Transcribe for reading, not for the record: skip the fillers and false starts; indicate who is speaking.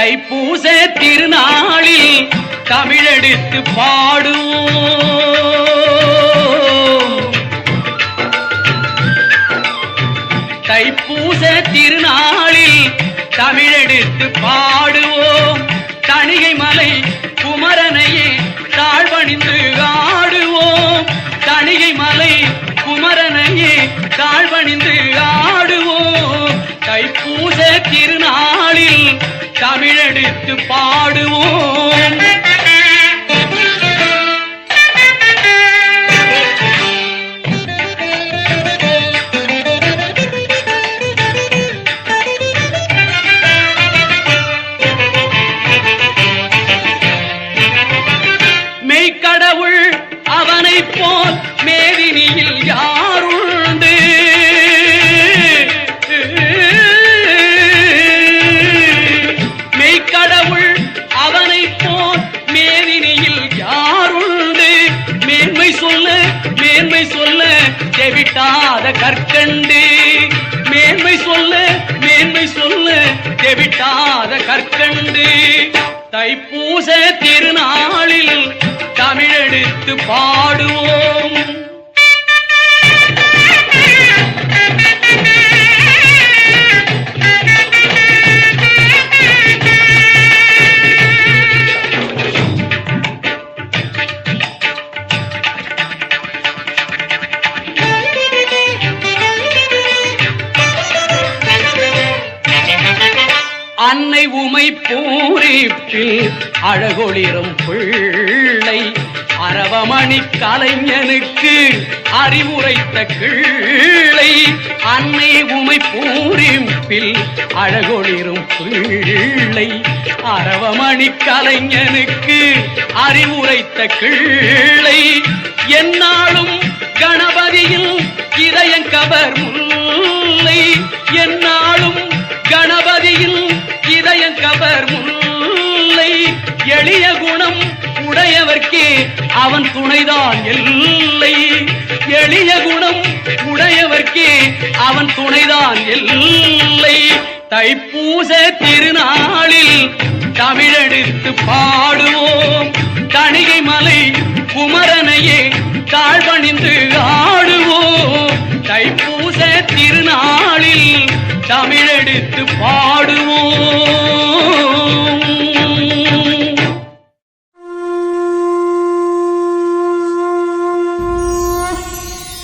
Speaker 1: தைப்பூச திருநாளில் தமிழெடுத்து பாடுவோம். தைப்பூச திருநாளில் தமிழெடுத்து பாடுவோம். தணிகை மலை குமரனையே தாழ்வணிந்து ஆடுவோம். தணிகை மலை குமரனையே தாழ்வணிந்து ஆடுவோம். தைப்பூச திருநாளில் தமிழெடுத்து பாடுவோம். மெய்க்கடவுள் அவனை போல் மேதினியில் யாருண்டு? மெய்க்கடவுள் அவனை போல் மேதினியில் யாருண்டு? மேன்மை சொல்ல தெவிட்டாத கற்கண்டு. மேன்மை சொல்ல தெவிட்டாத கற்கண்டு. தைப்பூச திருநாளில் தமிழெடுத்து பாடுவோம். அன்னை உமை பூரிப்பில் அழகொளிரும் பிள்ளை அரவமணி கலைஞனுக்கு அறிவுரைத்த கிள்ளை. அன்னை உமை பூரிப்பில் அழகொளிரும் பிள்ளை அரவமணி கலைஞனுக்கு அறிவுரைத்த கிள்ளை. என்னாலும் கணபதியில் இதயங்கவர் முல்லை. என்னாலும் கணபதியில் இதயங்கவர் முல்லை. எளிய குணம் உடையவர்க்கே அவன் துணைதான் எல்லை. எளிய குணம் உடையவர்க்கே அவன் துணைதான் எல்லை. தைப்பூச திருநாளில் தமிழெடுத்து பாடுவோம். தணிகை மலை குமரனையே தாழ்வணிந்து ஆடுவோம். தைப்பூச திருநாளில் தமிழெடுத்து பாடுவோம்.